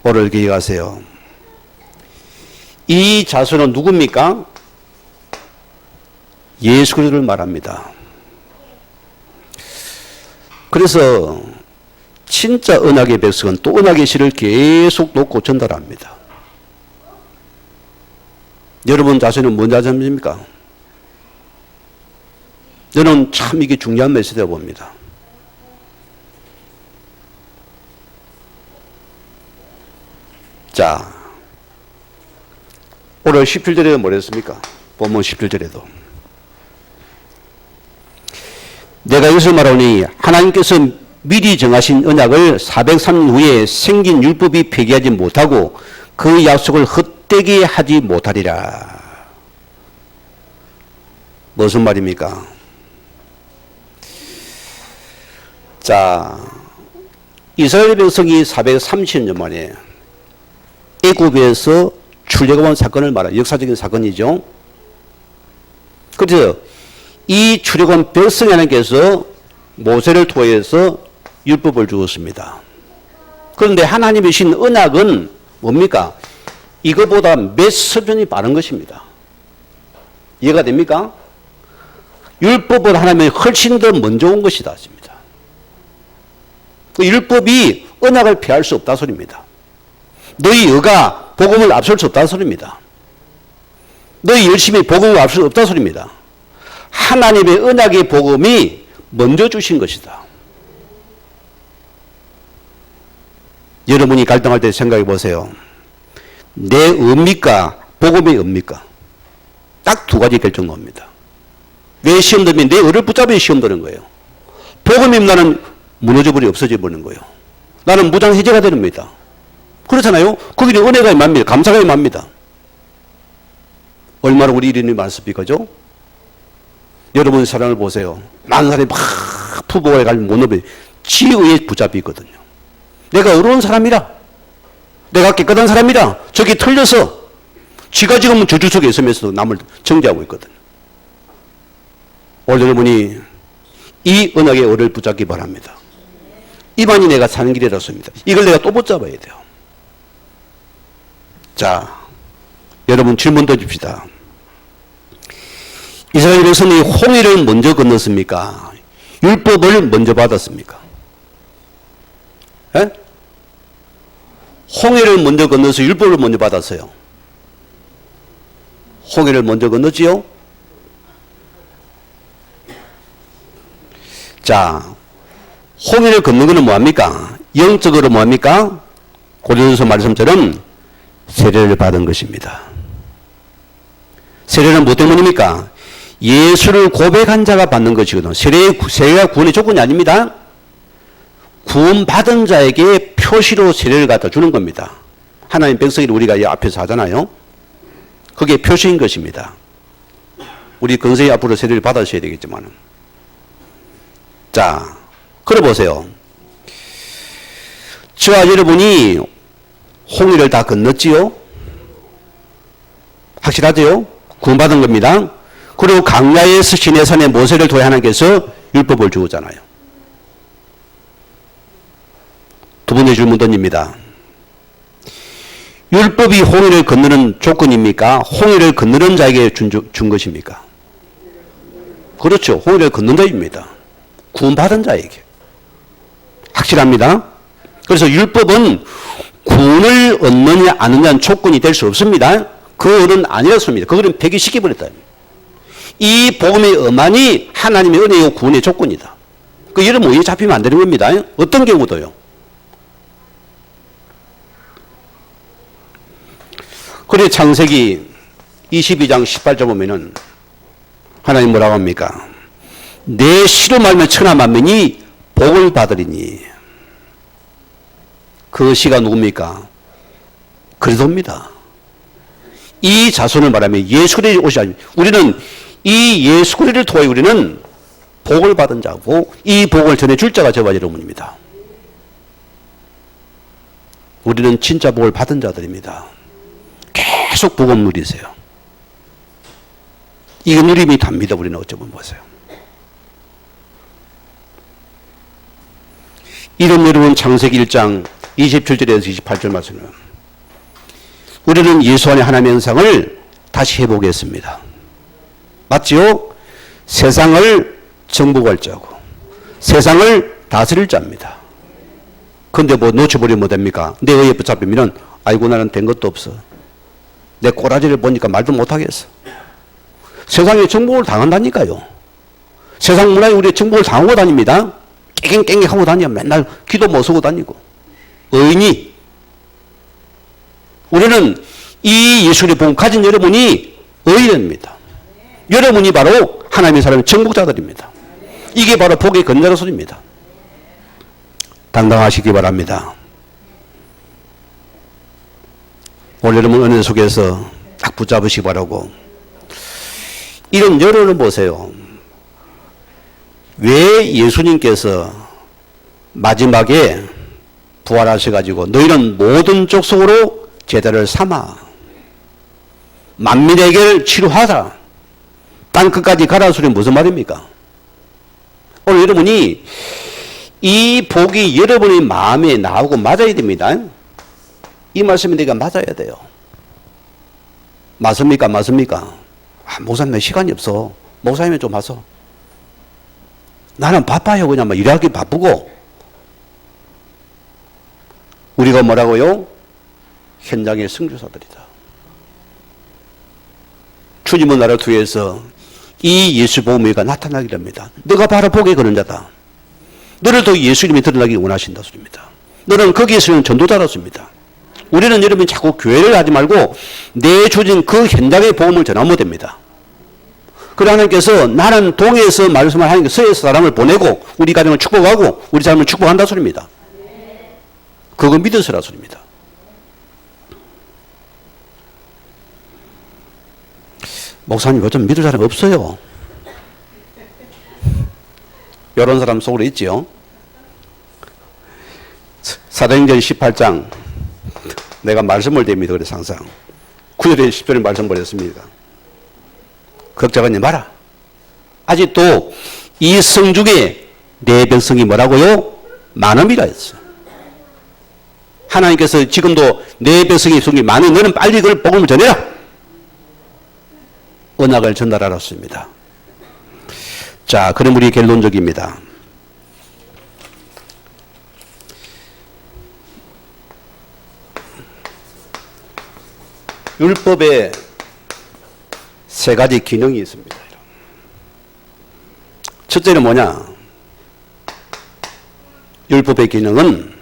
Speaker 1: 오늘 기억하세요. 이 자손은 누굽니까? 예수 그리스도를 말합니다. 그래서 진짜 언약의 백성은 또 언약의 실을 계속 놓고 전달합니다. 여러분 자신은 뭔 자손입니까? 저는 참 이게 중요한 메시지라고 봅니다. 자, 오늘 17절에 뭐랬습니까? 본문 17절에도 내가 이것을 말하오니 하나님께서 미리 정하신 언약을 403년 후에 생긴 율법이 폐기하지 못하고 그 약속을 헛되게 하지 못하리라. 무슨 말입니까? 자, 이스라엘 백성이 430년 만에 애굽에서 출애굽한 사건을 말하는 역사적인 사건이죠. 그래서 이 출애굽한 백성 하나님께서 모세를 통해서 율법을 주었습니다. 그런데 하나님이 주신 언약은 뭡니까? 이거보다 몇 수준이 빠른 것입니다. 이해가 됩니까? 율법은 하나님이 훨씬 더 먼저 온 것이다. 그 율법이 언약을 피할 수 없다 소리입니다. 너희 의가 복음을 앞설 수 없다 소리입니다. 너희 열심히 복음을 앞설 수 없다 소리입니다. 하나님의 언약의 복음이 먼저 주신 것이다. 여러분이 갈등할 때 생각해 보세요. 내 의입니까? 복음의 의입니까? 딱 두 가지 결정입니다. 내 시험 들면 내 의를 붙잡아 시험 드는 거예요. 복음이면 나는 무너져버리 없어져 버리는 거예요. 나는 무장해제가 되는 겁니다. 그렇잖아요. 거기는 은혜가 임합니다. 감사가 임합니다. 얼마나 우리 이름이 많습니까? 그죠? 여러분 사랑을 보세요. 많은 사람이 막 푸보에 가면 못 넘어요. 지의에 붙잡혀 있거든요. 내가 어려운 사람이라, 내가 깨끗한 사람이라 저기 틀려서 지가 지금 저주 속에 있으면서도 남을 정죄하고 있거든요. 오늘 여러분이 이 언약의 어를 붙잡기 바랍니다. 이만이 내가 사는 길이라서입니다. 이걸 내가 또 붙잡아야 돼요. 자, 여러분 질문 던집시다. 이스라엘 백성이 홍해를 먼저 건넜습니까? 율법을 먼저 받았습니까? 에? 홍해를 먼저 건너서 율법을 먼저 받았어요. 홍해를 먼저 건넜지요? 자, 홍해를 걷는 것은 뭐합니까? 영적으로 뭐합니까? 고린도서 말씀처럼 세례를 받은 것입니다. 세례는 뭐 때문입니까? 예수를 고백한 자가 받는 것이거든요. 세례가 구원의 조건이 아닙니다. 구원받은 자에게 표시로 세례를 갖다 주는 겁니다. 하나님 백성이 우리가 이 앞에서 하잖아요. 그게 표시인 것입니다. 우리 근세히 앞으로 세례를 받으셔야 되겠지만. 자, 그래 보세요. 저와 여러분이 홍해를 다 건넜지요? 확실하죠? 구원받은 겁니다. 그리고 강야에서 시내산에 모세를 통해 하나님께서 율법을 주었잖아요. 두 번째 질문 던집니다. 율법이 홍해를 건너는 조건입니까? 홍해를 건너는 자에게 준 것입니까? 그렇죠. 홍해를 건넌 자입니다. 구원받은 자에게. 확실합니다. 그래서 율법은 구원을 얻느냐 안 얻느냐는 조건이 될 수 없습니다. 그거는 아니었습니다. 그거는 폐기시켜버렸다. 이 복음의 엄한이 하나님의 은혜요 구원의 조건이다. 그 이름 오해 잡히면 안 되는 겁니다. 어떤 경우도요. 그래 창세기 22장 18절 보면은 하나님 뭐라고 합니까? 내 씨로 말면 천하 만민이 복을 받으리니. 그 씨가 누굽니까? 그리스도입니다. 이 자손을 말하면 예수 그리스도의 옷이 아닙니다. 우리는 이 예수 그리스도를 통해 우리는 복을 받은 자고 이 복을 전해줄 자가 저와 여러분입니다. 우리는 진짜 복을 받은 자들입니다. 계속 복음 누리세요. 이게 누림이 답니다. 우리는 어쩌면 보세요. 이런 여러분 창세기 1장 27절에서 28절 말씀은 우리는 예수 안에 하나님의 형상을 다시 회복했습니다. 맞지요? 세상을 정복할 자고 세상을 다스릴 자입니다. 그런데 뭐 놓쳐버리면 뭐 됩니까? 내 의에 붙잡히면 아이고 나는 된 것도 없어. 내 꼬라지를 보니까 말도 못하겠어. 세상에 정복을 당한다니까요. 세상 문화에 우리 정복을 당하고 다닙니다. 깽깽깽하고 다녀. 맨날 기도 못 쓰고 다니고. 의인이. 우리는 이 예수의 복음 가진 여러분이 의인입니다. 여러분이 바로 하나님의 사람의 정복자들입니다. 이게 바로 복의 건자로서입니다. 당당하시기 바랍니다. 오늘 여러분 은혜 속에서 딱 붙잡으시기 바라고. 이런 여론을 보세요. 왜 예수님께서 마지막에 부활하셔가지고 너희는 모든 족속으로 제자를 삼아 만민에게 치료하라. 땅끝까지 가라 소리 무슨 말입니까? 오늘 여러분이 이 복이 여러분의 마음에 나오고 맞아야 됩니다. 이 말씀이 내가 맞아야 돼요. 맞습니까? 맞습니까? 아, 목사님 시간이 없어. 목사님이 좀 와서. 나는 바빠요. 그냥 막 일하기 바쁘고. 우리가 뭐라고요? 현장의 선교사들이다. 주님은 나를 통해서 이 예수 복음이가 나타나게 됩니다. 너가 바로 복의 그런 자다. 너를 더 예수님이 드러나기 원하신다 소리입니다. 너는 거기에서는 전도자라습니다. 우리는 여러분 자꾸 교회를 하지 말고 내 주진 그 현장의 복음을 전하면 됩니다. 그래 하나님께서 나는 동에서 말씀을 하니까 서에서 사람을 보내고 우리 가정을 축복하고 우리 삶을 축복한다 소리입니다. 그거 믿으시라 소리입니다. 목사님 요즘 믿을 사람 없어요. 이런 사람 속으로 있지요. 사도행전 18장 내가 말씀을 댑니다. 그래서 항상 9절에 10절에 말씀을 했습니다. 걱정하지 마라. 아직도 이 성중에 내 백성이 뭐라고요? 많음이라 했어. 하나님께서 지금도 내 백성이 성이 많으니 너는 빨리 그걸 복음을 전해라. 언약을 전달하였습니다. 자, 그럼 우리 결론적입니다. 율법에 세 가지 기능이 있습니다. 첫째는 뭐냐? 율법의 기능은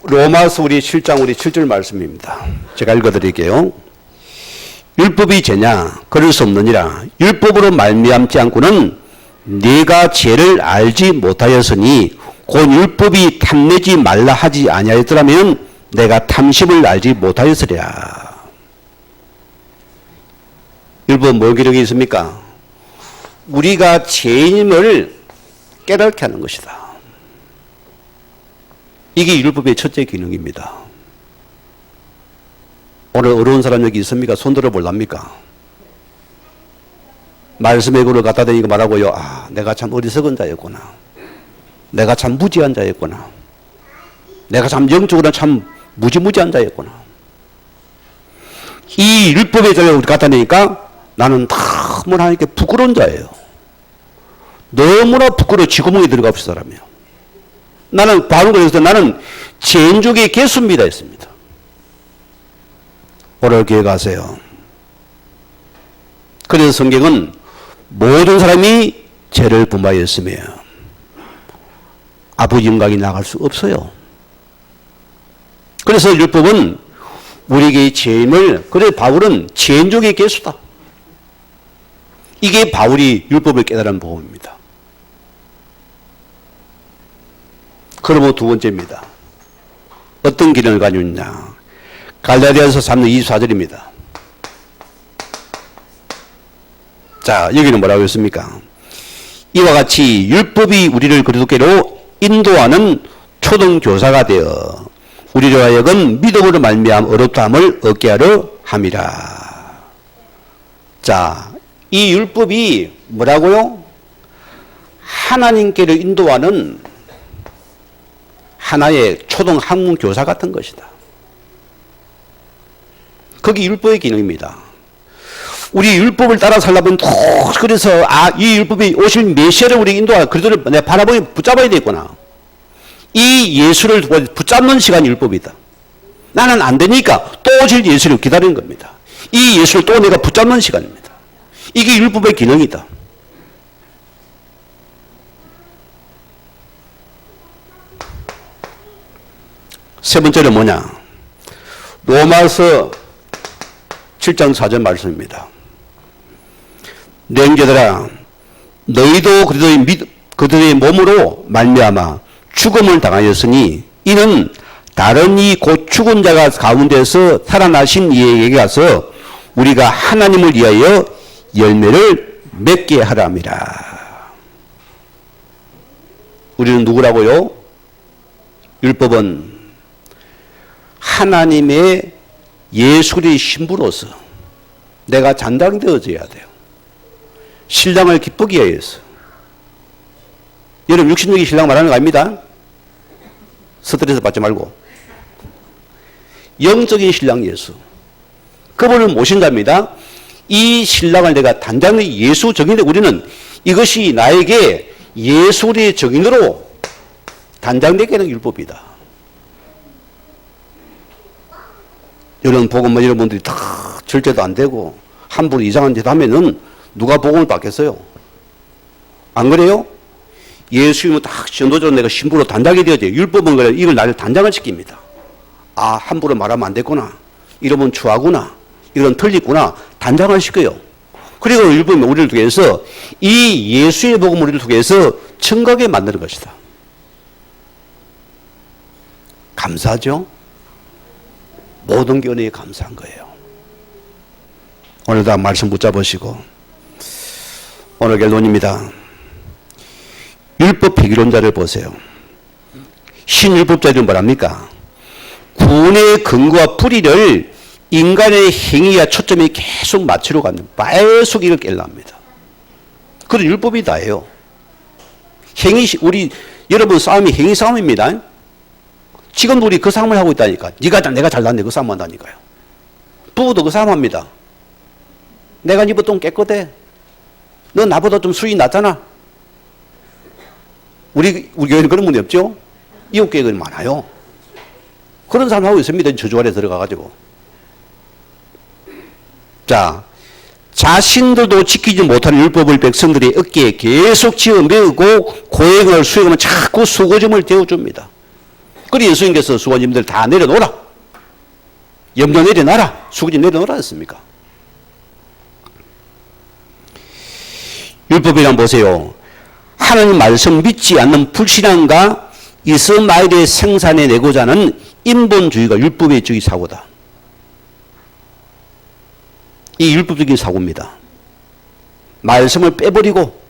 Speaker 1: 로마서 우리 7장 우리 7절 말씀입니다. 제가 읽어드릴게요. 율법이 죄냐? 그럴 수 없느니라. 율법으로 말미암지 않고는 네가 죄를 알지 못하였으니 곧 율법이 탐내지 말라 하지 아니하였더라면 내가 탐심을 알지 못하였으리라. 율법 뭐 기록이 있습니까? 우리가 죄인임을 깨닫게 하는 것이다. 이게 율법의 첫째 기능입니다. 오늘 어려운 사람 여기 있습니까? 손 들어 볼랍니까? 말씀의 글을 갖다 대니까 말하고요. 아, 내가 참 어리석은 자였구나. 내가 참 무지한 자였구나. 내가 참 영적으로 참 무지무지한 자였구나. 이 율법의 자를 갖다 대니까 나는 너무 하나님께 부끄러운 자예요. 너무나 부끄러워 쥐구멍에 들어가고 싶은 사람이에요. 나는 바울에서 나는 죄인족의 개수입니다 했습니다. 오늘 교회 가세요. 그래서 성경은 모든 사람이 죄를 범하였으며 아버지 영광이 나갈 수 없어요. 그래서 율법은 우리에게 죄임을, 그래 바울은 죄인족의 개수다. 이게 바울이 율법을 깨달은 복음입니다. 그러면 두 번째입니다. 어떤 기능을 가지고 있냐. 갈라디아서 3장 24절입니다. 자, 여기는 뭐라고 했습니까? 이와 같이 율법이 우리를 그리스도께로 인도하는 초등교사가 되어 우리로 하여금 믿음으로 말미암아 어렵다함을 얻게 하려 함이라. 자, 이 율법이 뭐라고요? 하나님께로 인도하는 하나의 초등 학문 교사 같은 것이다. 그게 율법의 기능입니다. 우리 율법을 따라 살려면 그래서 이 율법이 오실 메시아를 우리 인도하라. 그들을 내 바라보니 붙잡아야 되겠구나. 이 예수를 붙잡는 시간이 율법이다. 나는 안 되니까 또 오실 예수를 기다리는 겁니다. 이 예수를 또 내가 붙잡는 시간입니다. 이게 율법의 기능이다. 세 번째는 뭐냐? 로마서 7장 4절 말씀입니다. 내 형제들아, 너희도 그들의 몸으로 말미암아 죽음을 당하였으니 이는 다른 이 곧 죽은 자가 가운데서 살아나신 이에게 가서 우리가 하나님을 위하여 열매를 맺게 하람이라. 우리는 누구라고요? 율법은 하나님의 예수의 신부로서 내가 장당되어져야 돼요. 신랑을 기쁘게 위해서. 여러분 66이 신랑 말하는 거 아닙니다. 스트레스 받지 말고. 영적인 신랑 예수. 그분을 모신답니다. 이 신랑을 내가 단장의 예수 정인데 우리는 이것이 나에게 예수의 정인으로 단장되게 하는 율법이다. 이런 복음을 여러분들이 다 절제도 안 되고 함부로 이상한 짓 하면은 누가 복음을 받겠어요? 안 그래요? 예수님은 딱 전도적으로 내가 신부로 단장이 되어져요. 율법은 그래 이걸 나를 단장을 시킵니다. 아, 함부로 말하면 안 됐구나. 이러면 추하구나. 이건 틀리구나. 단장을 시켜요. 그리고 율법이 우리를 통해서 이 예수의 복음을 우리를 통해서 청각에 만드는 것이다. 감사하죠? 모든 게 은혜에 감사한 거예요. 오늘도 말씀 붙잡으시고 오늘 결론입니다. 율법 폐기론자를 보세요. 신율법자들은 뭐랍니까? 구원의 근거와 뿌리를 인간의 행위와 초점이 계속 맞추려 가는 계속 이걸 깨려 합니다. 그런 율법이 다예요. 여러분 싸움이 행위 싸움입니다. 지금도 우리 그 싸움을 하고 있다니까. 내가 잘났네 그 싸움 한다니까요. 부부도 그 싸움 합니다. 내가 네 보통 깨끗해. 너 나보다 좀 수익이 낮잖아. 우리 교회는 그런 분이 없죠? 이웃교회가 많아요. 그런 사람 하고 있습니다. 저주 아래 들어가가지고. 자, 자신들도 지키지 못하는 율법을 백성들이 어깨에 계속 지어 메우고 고행을 수행하면 자꾸 수고짐을 대어줍니다. 그래서 예수님께서 수고짐들 다 내려놓으라. 염려 내려놔라. 수고짐 내려놓으라 했습니까? 율법이란 보세요. 하나님 말씀 믿지 않는 불신앙과 이스마엘의 생산해 내고자 하는 인본주의가 율법의 주의 사고다. 이 율법적인 사고입니다. 말씀을 빼버리고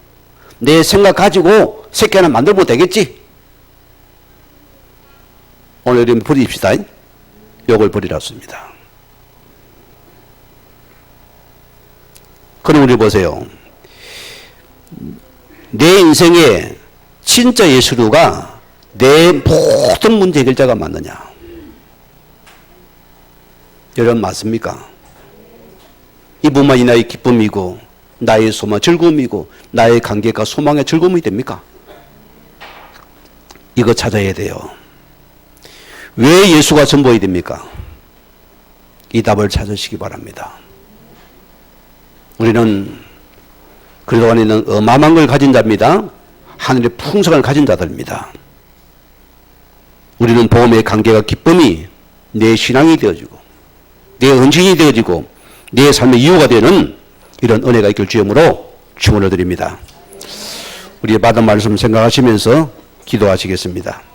Speaker 1: 내 생각 가지고 새끼 하나 만들면 되겠지. 오늘 버리십시다. 욕을 버리라습니다. 그럼 우리 보세요. 내 인생에 진짜 예수가 내 모든 문제 해결자가 맞느냐? 여러분 맞습니까? 이분만이 나의 기쁨이고 나의 소망, 즐거움이고 나의 관계가 소망의 즐거움이 됩니까? 이거 찾아야 돼요. 왜 예수가 전부가 됩니까? 이 답을 찾으시기 바랍니다. 우리는 그동안에 있는 어마어마한 걸 가진 자입니다. 하늘의 풍성을 가진 자들입니다. 우리는 복음의 관계가 기쁨이 내 신앙이 되어지고 내 은진이 되어지고 내 삶의 이유가 되는 이런 은혜가 있길 주님으로 축원을 드립니다. 우리 받은 말씀 생각하시면서 기도하시겠습니다.